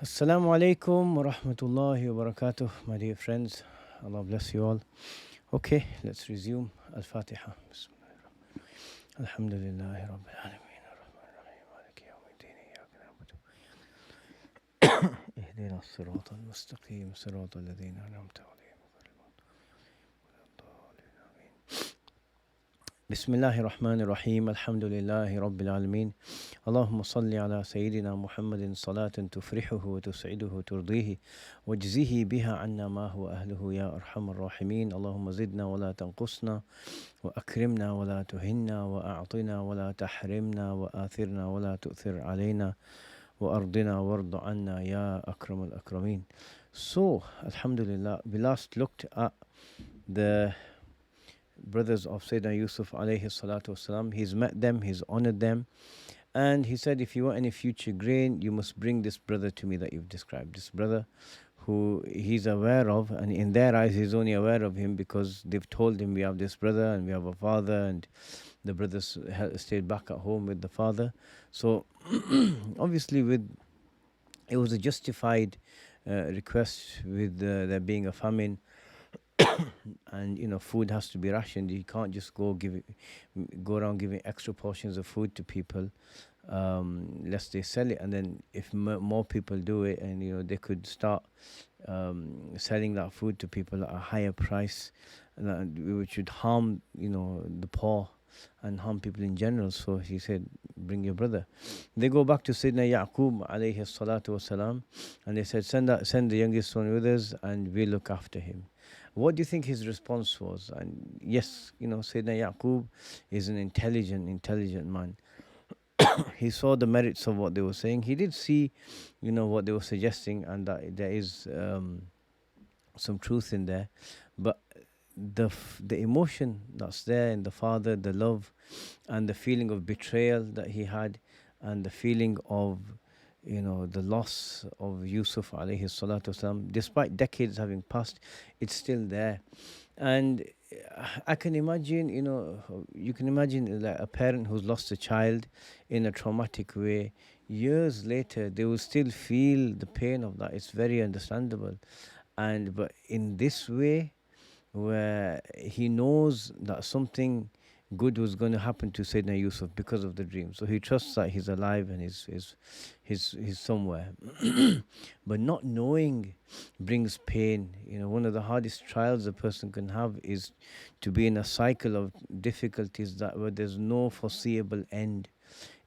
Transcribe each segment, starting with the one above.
Assalamu alaikum wa rahmatullahi wa barakatuh, my dear friends. Allah bless you all. Okay, let's resume Al-Fatiha. Alhamdulillahi Rabbil Alameen. Ar-Rahman Ar-Rahim. Maliki Yawmiddin. Iyyaka na'budu. Ihdina as-sirata al-mustaqim. Sirata alladhina an'amta alayhim. بسم الله الرحمن الرحيم الحمد لله رب العالمين اللهم صل على سيدنا محمد صلاة تفرحه وتسعده وترضيه واجزه بها عنا ما هو أهله يا أرحم الراحمين اللهم زدنا ولا تنقصنا وأكرمنا ولا تهنا وأعطنا ولا تحرمنا وآثرنا ولا تؤثر علينا وأرضنا وارض عنا يا أكرم الأكرمين. So, Alhamdulillah, we last looked at the brothers of Sayyidina Yusuf alayhi salatu wasalam. He's met them, he's honored them, and he said, if you want any future grain, you must bring this brother to me that you've described. This brother who he's aware of, and in their eyes he's only aware of him because they've told him we have this brother and we have a father, and the brothers stayed back at home with the father. So obviously it was a justified request with there being a famine. And food has to be rationed. You can't just go around giving extra portions of food to people, lest they sell it. And then if more people do it, and they could start selling that food to people at a higher price, which would harm the poor and harm people in general. So he said, bring your brother. They go back to Sayyidina Yaqub alayhi salatu wasalam, and they said, send the youngest one with us and we'll look after him. What do you think his response was? And yes, Sayyidina Yaqub is an intelligent man. He saw the merits of what they were saying. He did see, what they were suggesting, and that there is some truth in there. But the emotion that's there in the father, the love, and the feeling of betrayal that he had, and the feeling of the loss of Yusuf alayhi salatu wasalam, despite decades having passed, it's still there. And I can imagine, you can imagine like a parent who's lost a child in a traumatic way. Years later, they will still feel the pain of that. It's very understandable. But in this way, where he knows that something good was going to happen to Sayyidina Yusuf because of the dream. So he trusts that he's alive and he's somewhere. But not knowing brings pain. One of the hardest trials a person can have is to be in a cycle of difficulties where there's no foreseeable end.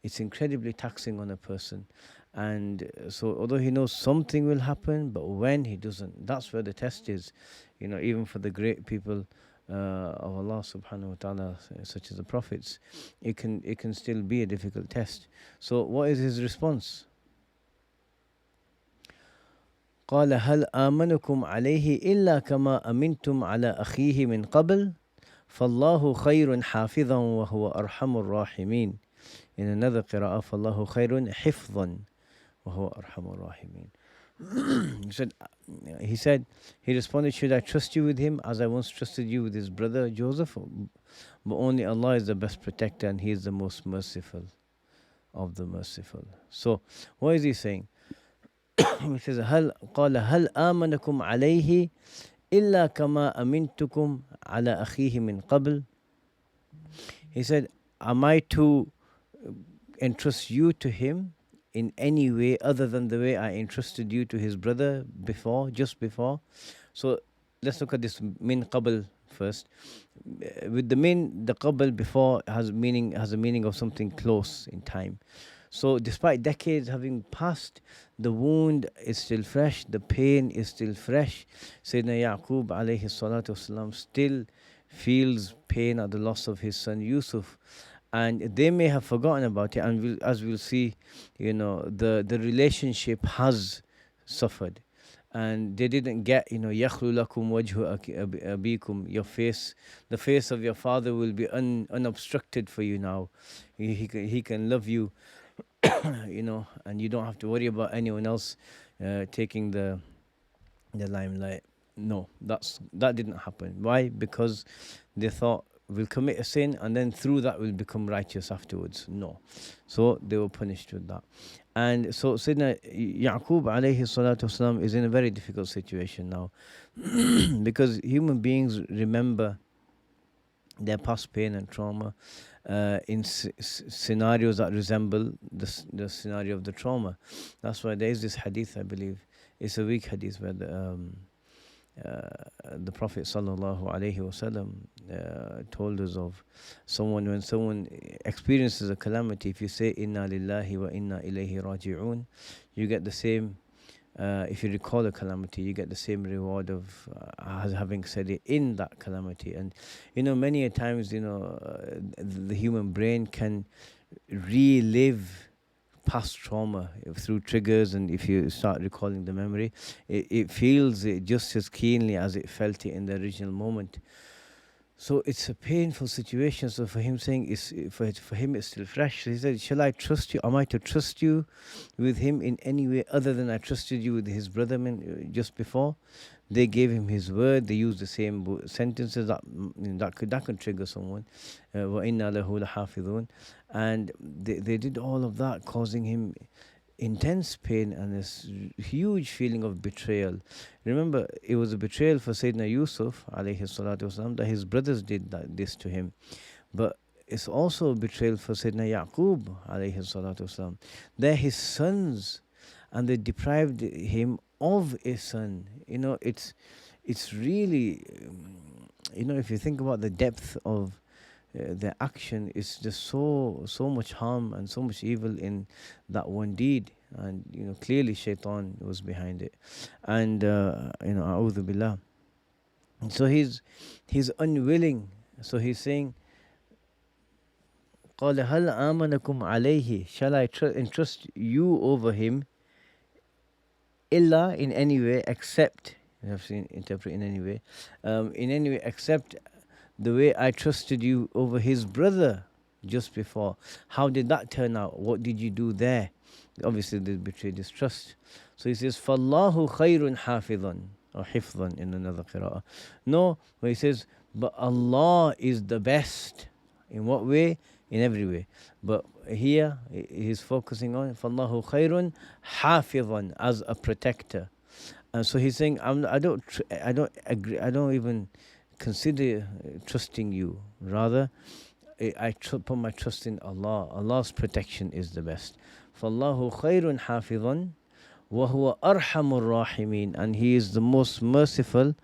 It's incredibly taxing on a person. And so although he knows something will happen, but when he doesn't, that's where the test is. Even for the great people of Allah subhanahu wa ta'ala, such as the prophets, it can still be a difficult test. So what is his response? قال هل آمنكم عليه إلا كما أمنتم على أخيه من قبل فالله خير حافظا وهو أرحم الراحمين. In another قراءة فالله خير حفظا وهو أرحم الراحمين. He responded, should I trust you with him as I once trusted you with his brother Joseph? But only Allah is the best protector and he is the most merciful of the merciful. So what is he saying? He says, قال هل آمنكم عليه إلا كما أمنتكم على أخيه من قبل. He said, am I to entrust you to him in any way other than the way I entrusted you to his brother just before? So let's look at this min qabl first. With the qabl before has a meaning of something close in time. So despite decades having passed, the wound is still fresh, the pain is still fresh. Sayyidina Yaqub alayhi salatu wasalam still feels pain at the loss of his son Yusuf. And they may have forgotten about it, and as we'll see, the relationship has suffered, and they didn't get, yakhlu lakum wajhu abikum, the face of your father will be unobstructed for you now. He can love you, and you don't have to worry about anyone else taking the limelight. No, that didn't happen. Why? Because they thought, will commit a sin and then through that will become righteous afterwards. No. So they were punished with that. And so Sayyidina Yaqub alayhi salatu wasalam is in a very difficult situation now because human beings remember their past pain and trauma in scenarios that resemble the scenario of the trauma. That's why there is this hadith, I believe, it's a weak hadith where the Prophet sallallahu alaihi wasallam told us of when someone experiences a calamity, if you say inna lillahi wa inna ilayhi raji'un, you get the same. If you recall a calamity, you get the same reward of having said it in that calamity. And many a times, the human brain can relive past trauma through triggers, and if you start recalling the memory, it feels it just as keenly as it felt it in the original moment. So it's a painful situation. So for him saying for him it's still fresh. So he said, shall I trust you? Am I to trust you with him in any way other than I trusted you with his brother just before? They gave him his word. They used the same sentences that could trigger someone. وَإِنَّا لَهُ لَحَافِظُونَ. And they did all of that, causing him intense pain and this huge feeling of betrayal. Remember, it was a betrayal for Sayyidina Yusuf alayhi salatu wasalam that his brothers did this to him. But it's also a betrayal for Sayyidina Yaqub alayhi salatu wasalam. They're his sons and they deprived him of a son. It's really, if you think about the depth of their action, is just so much harm and so much evil in that one deed, and clearly shaitan was behind it, and a'udhu billah. So he's unwilling. So he's saying, قال هل آمنكم عليه, shall I entrust you over him, illa, in any way except, you have seen interpret in any way, except the way I trusted you over his brother just before. How did that turn out? What did you do there? Obviously, they betrayed his trust. So he says, فَاللَّهُ خَيْرٌ حَافِظًا, or حِفْظًا in another qira'ah. No, but he says, but Allah is the best. In what way? In every way. But here, he's focusing on فَاللَّهُ خَيْرٌ حَافِظًا, as a protector. And so he's saying, I don't agree, I don't even consider trusting you. Rather, I put my trust in Allah. Allah's protection is the best. فَاللَّهُ خَيْرٌ حَافِظًا وَهُوَ أَرْحَمُ الرَّاحِمِينَ. And He is the most merciful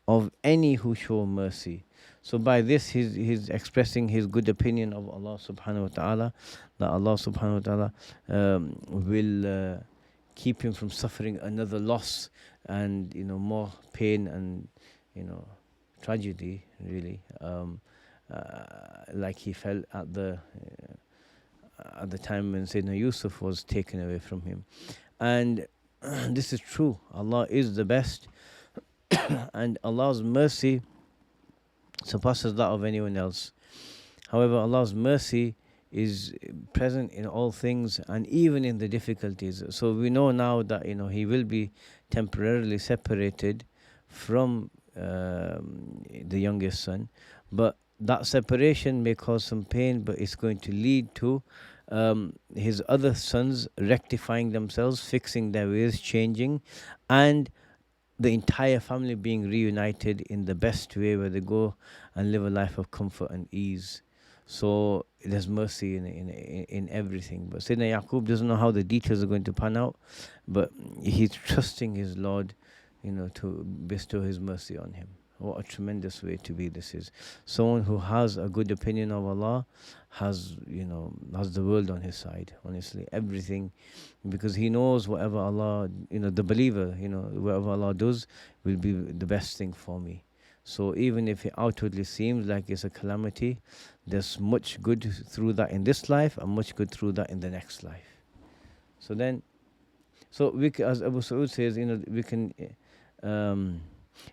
of any who show mercy. So by this, he's expressing his good opinion of Allah subhanahu wa ta'ala, that Allah subhanahu wa ta'ala will keep him from suffering another loss and more pain and tragedy, really, like he felt at the time when Sayyidina Yusuf was taken away from him. And this is true. Allah is the best, and Allah's mercy surpasses that of anyone else. However, Allah's mercy is present in all things, and even in the difficulties. So we know now that he will be temporarily separated from the youngest son, but that separation may cause some pain, but it's going to lead to his other sons rectifying themselves, fixing their ways, changing, and the entire family being reunited in the best way, where they go and live a life of comfort and ease. So there's mercy in everything. But Sayyidina Yaqub doesn't know how the details are going to pan out, but he's trusting his Lord, to bestow his mercy on him. What a tremendous way to be this is. Someone who has a good opinion of Allah has the world on his side, honestly, everything, because he knows whatever Allah, the believer, whatever Allah does will be the best thing for me. So even if it outwardly seems like it's a calamity, there's much good through that in this life and much good through that in the next life. So we, as Abu Sa'ud says, we can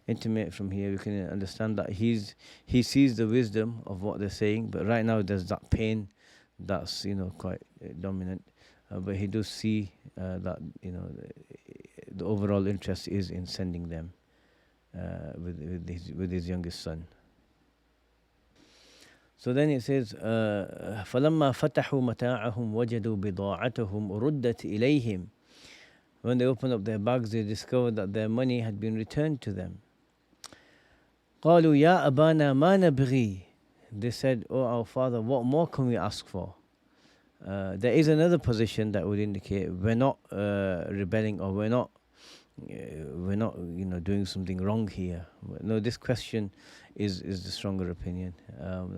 intimate from here, we can understand that he sees the wisdom of what they're saying, but right now there's that pain that's quite dominant, but he does see that the overall interest is in sending them with his youngest son. So then it says, فَلَمَّا فَتَحُوا مَتَاعَهُمْ وَجَدُوا بِضَاعَتَهُمْ رُدَّتْ إِلَيْهِمْ. When they opened up their bags, they discovered that their money had been returned to them. قَالُوا يَا أَبَانَا مَا نَبْغِي. They said, "Oh, our father, what more can we ask for?" There is another position that would indicate we're not rebelling, or we're not doing something wrong here. No, this question is the stronger opinion.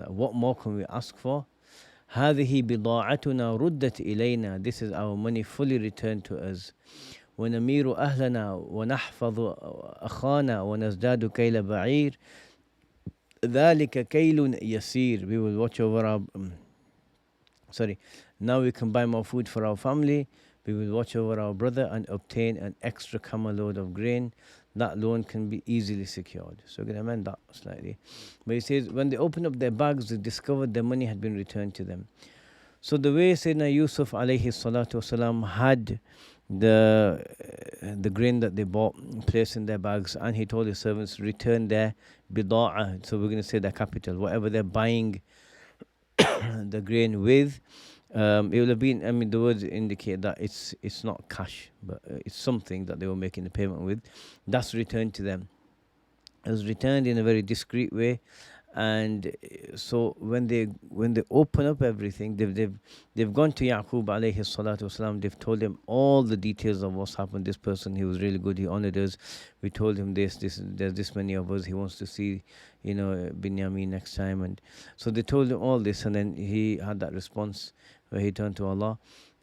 What more can we ask for? هذه بضاعتنا ردت إلينا. This is our money fully returned to us. ونمير أهلنا ونحفظ أخانا ونزداد كيل بعير ذلك كيل يسير. We will watch over our now we can buy more food for our family. We will watch over our brother and obtain an extra camel load of grain. That loan can be easily secured. So we're going to amend that slightly. But he says, when they opened up their bags, they discovered their money had been returned to them. So the way Sayyidina Yusuf alayhi salatu wasalam had the grain that they bought placed in their bags, and he told his servants, return their bida'ah. So we're going to say their capital, whatever they're buying the grain with. It will have been, the words indicate that it's not cash, but it's something that they were making the payment with. That's returned to them. It was returned in a very discreet way, and so when they open up everything, they've gone to Yaqub alayhi salatu wasalam. They've told him all the details of what's happened. This person, he was really good. He honored us. We told him there's this many of us. He wants to see, Binyamin next time, and so they told him all this, and then he had that response where he turned to Allah.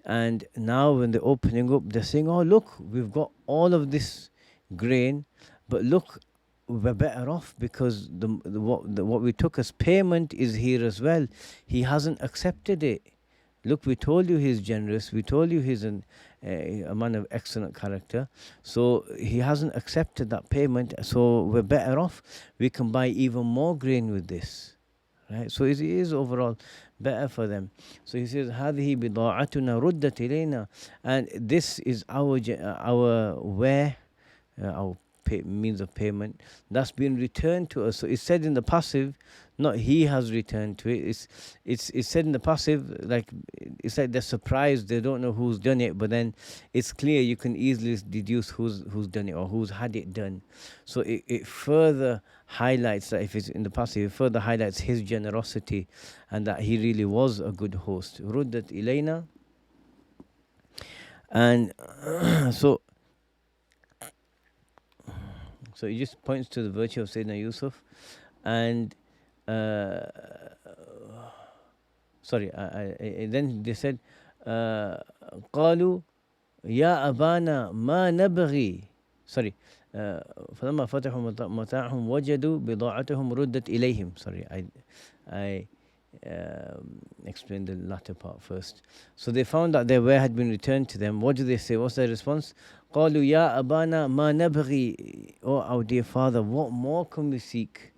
And now when they're opening up, they're saying, oh look, we've got all of this grain, but look, we're better off because what we took as payment is here as well. He hasn't accepted it. Look, we told you he's generous. We told you he's a man of excellent character. So he hasn't accepted that payment. So we're better off. We can buy even more grain with this. Right? So it is overall better for them. So he says, هذه بضاعتنا ردت إلينا. And this is our ware, our means of payment that's been returned to us. So it's said in the passive, not he has returned to it. It's said in the passive, like it's like they're surprised, they don't know who's done it, but then it's clear, you can easily deduce who's done it or who's had it done. So it further highlights that if it's in the passive, it further highlights his generosity and that he really was a good host. Ruddat ilayna. And so it just points to the virtue of Sayyidina Yusuf. And then they said, قالوا يا أبانا ما نبغي. فلما فتحوا متاعهم وجدوا بضاعتهم ردت إليهم. I explained the latter part first. So they found that their ware had been returned to them. What do they say? What's their response? قالوا يا أبانا ما نبغي. Oh, our dear father, what more can we seek?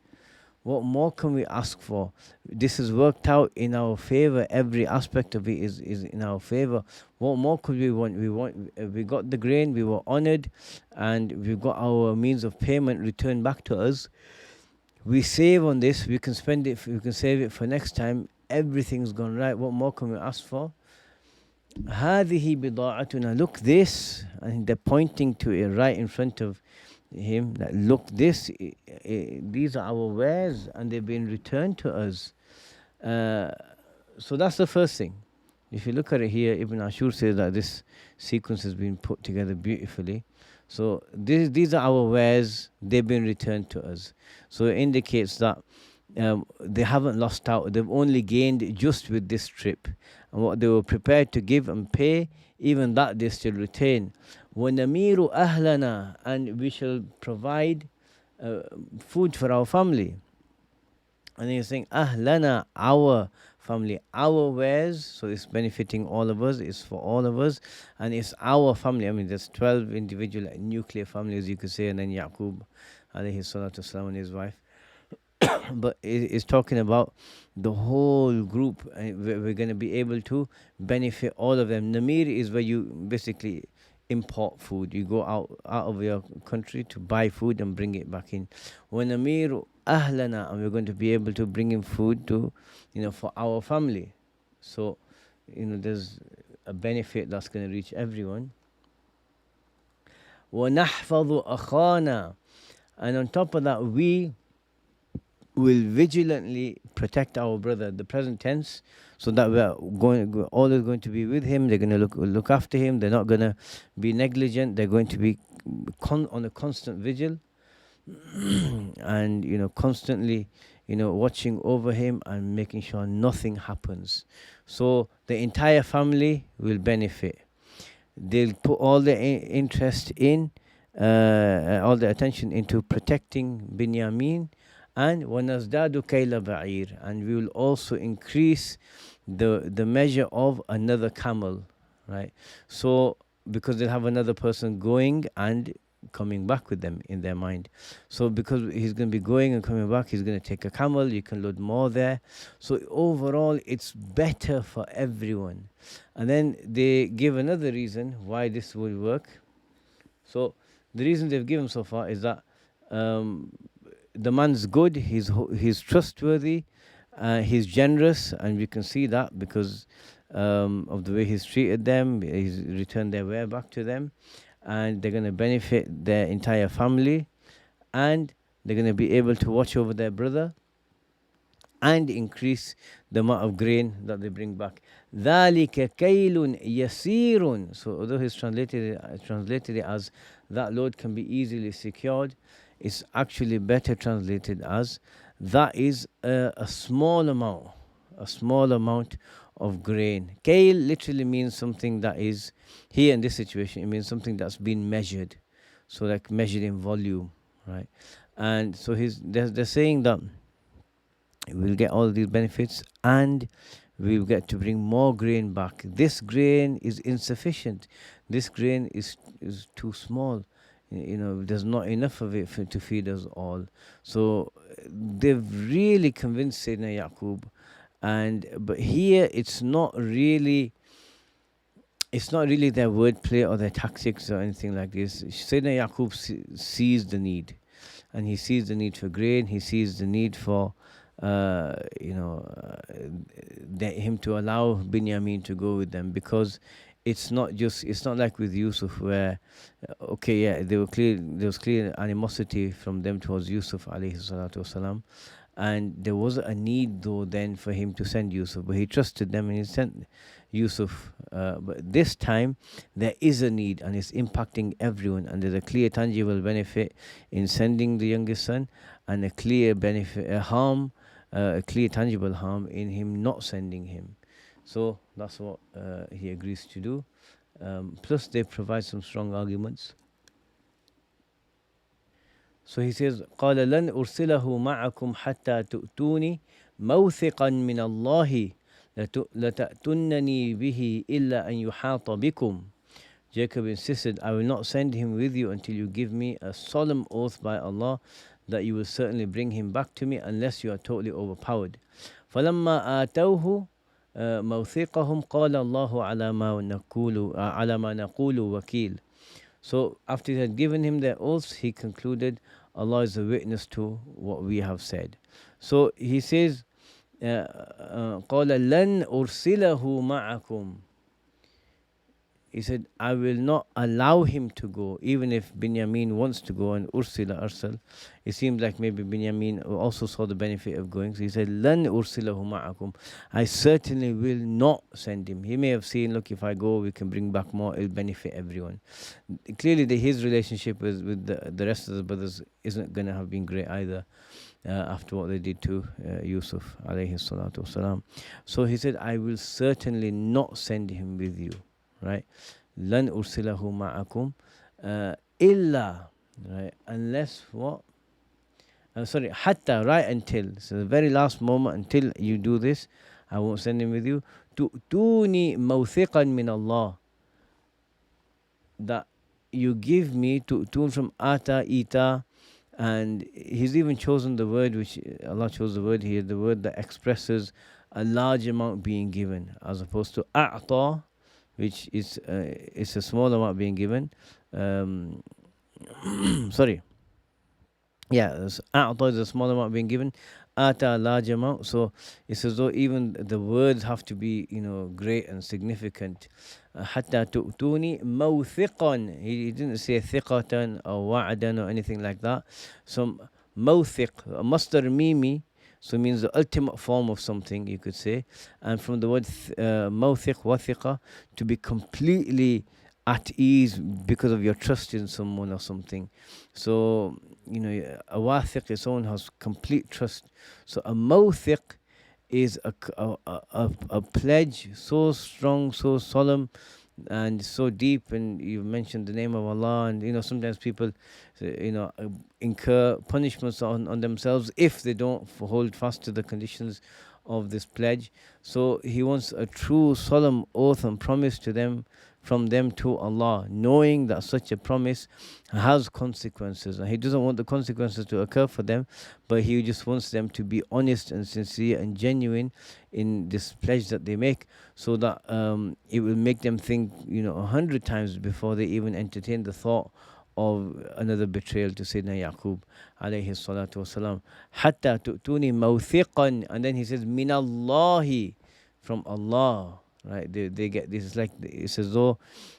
What more can we ask for? This has worked out in our favor. Every aspect of it is in our favor. What more could we want? We got the grain, we were honored, and we got our means of payment returned back to us. We save on this, we can spend it, we can save it for next time. Everything's gone right. What more can we ask for? هذه بضاعتنا. Look this, and they're pointing to it right in front of him. That look this, these are our wares, and they've been returned to us. So that's the first thing. If you look at it here, Ibn Ashur says that this sequence has been put together beautifully. So these are our wares, they've been returned to us. So it indicates that they haven't lost out. They've only gained just with this trip. And what they were prepared to give and pay, even that they still retain. وَنَمِيرُ أَهْلَنَا. And we shall provide food for our family. And then he's saying, أَهْلَنَا, our family, our wares. So it's benefiting all of us, it's for all of us, and it's our family. I mean, there's 12 individual nuclear families, you could say, and then Yaqub alayhi salatu wasalam and his wife. But it's talking about the whole group, and we're going to be able to benefit all of them. Namir is where you basically import food. You go out of your country to buy food and bring it back in. وَنَمِيرُ أهلنا, and we're going to be able to bring him food to, for our family. So, there's a benefit that's going to reach everyone. وَنَحْفَظُ أَخَانَا, and on top of that, we will vigilantly protect our brother, the present tense, so that we're always going to be with him. They're going to look after him. They're not going to be negligent. They're going to be on a constant vigil, and constantly watching over him and making sure nothing happens. So the entire family will benefit. They'll put all their interest in, all their attention into protecting Binyamin, and وَنَزْدَادُ كَيْلَ بَعِيرٍ, and we will also increase the measure of another camel, right? So because they'll have another person going and coming back with them in their mind. So because he's going to be going and coming back, he's going to take a camel, you can load more there. So overall, it's better for everyone. And then they give another reason why this will work. So the reason they've given so far is that the man's good, he's trustworthy, he's generous, and we can see that because of the way he's treated them. He's returned their way back to them, and they're going to benefit their entire family, and they're going to be able to watch over their brother and increase the amount of grain that they bring back. ذَلِكَ كَيْلٌ يَسِيرٌ. So although he's translated it as that load can be easily secured, it's actually better translated as that is a small amount of grain. Kail literally means something that is, here in this situation, it means something that's been measured. So like measured in volume, right? And so they're saying that we'll get all these benefits and we'll get to bring more grain back. This grain is insufficient. This grain is too small. There's not enough of it to feed us all. So they've really convinced Sayyidina Yaqub. But here it's not really their wordplay or their tactics or anything like this. Sayyidina Yaqub sees the need, and he sees the need for grain. He sees the need for him to allow Binyamin to go with them, because it's not like with Yusuf where there was clear animosity from them towards Yusuf alayhi salatu wasalam, and there was a need though then for him to send Yusuf, but he trusted them and he sent Yusuf. But this time there is a need, and it's impacting everyone, and there's a clear tangible benefit in sending the youngest son, and a clear benefit, a clear tangible harm in him not sending him. So that's what he agrees to do. Plus they provide some strong arguments. So he says, قال لن أرسله معكم حتى تؤتوني موثقا من الله لتأتونني به إلا أن يحاط بكم. Jacob insisted, I will not send him with you until you give me a solemn oath by Allah that you will certainly bring him back to me unless you are totally overpowered. فلما آتوه موثقهم قال الله على ما نقول وكيل. So after he had given him their oaths, he concluded, Allah is a witness to what we have said. So he says, قال لن أرسله معكم. He said, I will not allow him to go, even if Binyamin wants to go. And Ursila Arsal, it seems like maybe Binyamin also saw the benefit of going. So he said, Lan ursilahu ma'akum. I certainly will not send him. He may have seen, look, if I go, we can bring back more, it'll benefit everyone. Clearly, his relationship with the rest of the brothers isn't going to have been great either. After what they did to Yusuf alayhi salatu wasalam. So he said, I will certainly not send him with you. Right, lan ursilahu ma'akum illa, right, unless what? Hatta, right until. So the very last moment, until you do this, I won't send him with you. Tu'tuni mawthiqan min Allah. That you give me tu'tun from ita, and he's even chosen the word which Allah chose the word here, the word that expresses a large amount being given, as opposed to a'ta, which is it's a small amount being given. Yeah, a'ta is a small amount being given, ata large amount. So it's as though even the words have to be, great and significant. Hatta tu'tuni mawthiqan. He didn't say thiqatan or wa'adan or anything like that. So mawthiq, masdar mimi, so means the ultimate form of something, you could say. And from the word mawthiq, wathiqa, to be completely at ease because of your trust in someone or something. So, a wathiq is someone who has complete trust. So a mawthiq is a pledge so strong, so solemn, and so deep. And you mentioned the name of Allah, and sometimes people, incur punishments on themselves if they don't hold fast to the conditions of this pledge. So he wants a true solemn oath and promise to them, from them to Allah, knowing that such a promise has consequences, and he doesn't want the consequences to occur for them, but he just wants them to be honest and sincere and genuine in this pledge that they make, so that it will make them think 100 times before they even entertain the thought of another betrayal to Sayyidina Yaqub alayhi salatu wasalam. Hatta tu'tuni mawthiqan, and then he says minallahi, from Allah. Right, they get this. It's like it's as though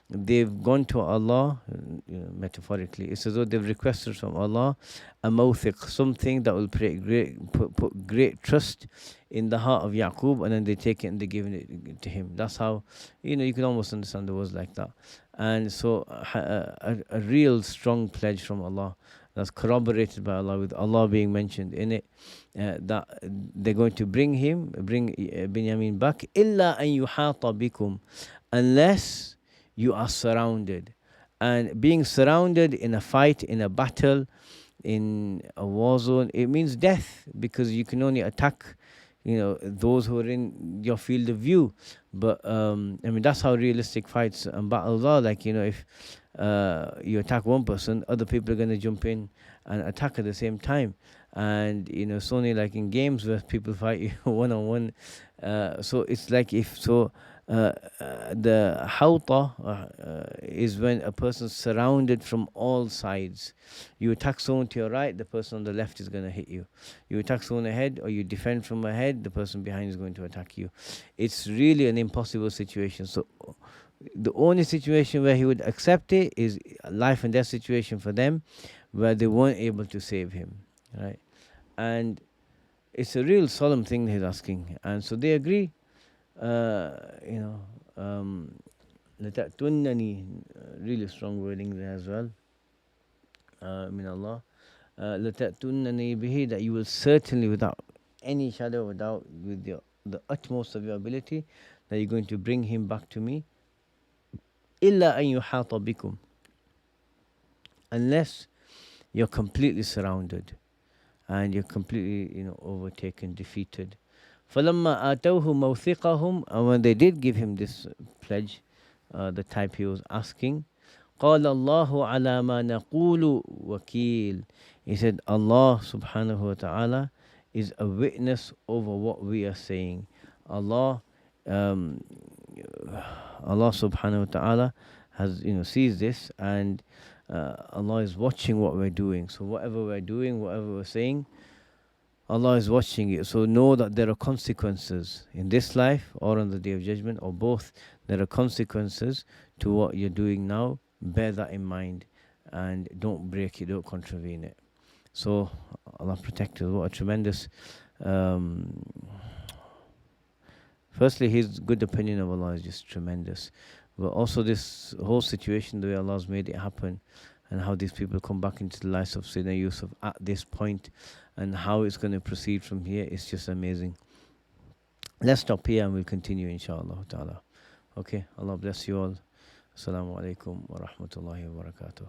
they've gone to Allah, metaphorically. It's as though they've requested from Allah a mawthiq, something that will put great trust in the heart of Yaqub, and then they take it and they give it to him. That's how, you can almost understand the words like that. And so a real strong pledge from Allah, that's corroborated by Allah, with Allah being mentioned in it, that they're going to bring Binyamin back, illa an yuhata bikum, unless you are surrounded. And being surrounded in a fight, in a battle, in a war zone, it means death, because you can only attack those who are in your field of view. But that's how realistic fights and battles are. Like, if you attack one person, other people are going to jump in and attack at the same time. And it's only like in games where people fight you one on one. So it's like, the hawta is when a person's surrounded from all sides. You attack someone to your right, the person on the left is going to hit you. You attack someone ahead, or you defend from ahead, the person behind is going to attack you. It's really an impossible situation. So the only situation where he would accept it is a life and death situation for them, where they weren't able to save him, right? And it's a real solemn thing he's asking, and so they agree. لَتَأْتُنَّنِي, really strong wording there as well, min Allah. لَتَأْتُنَّنِي بِهِ, that you will certainly, without any shadow of doubt, with the utmost of your ability, that you're going to bring him back to me. إِلَّا أَن يُحَاطَ بِكُمْ, unless you're completely surrounded and you're completely overtaken, defeated. فَلَمَّا آتَوْهُ مَوْثِقَهُمْ, and when they did give him this pledge, the type he was asking, قَالَ اللَّهُ عَلَى مَا نَقُولُ وَكِيلٌ, he said, Allah subhanahu wa ta'ala is a witness over what we are saying. Allah subhanahu wa ta'ala has sees this, and Allah is watching what we're doing. So whatever we're doing, whatever we're saying, Allah is watching it. So know that there are consequences in this life or on the Day of Judgment, or both. There are consequences to what you're doing now. Bear that in mind, and don't break it, don't contravene it. So Allah protect us. What a tremendous firstly, his good opinion of Allah is just tremendous. But also this whole situation, the way Allah's made it happen, and how these people come back into the lives of Sayyidina Yusuf at this point, and how it's going to proceed from here, it's just amazing. Let's stop here and we'll continue, inshallah ta'ala. Okay, Allah bless you all. Assalamu alaikum wa rahmatullahi wa barakatuh.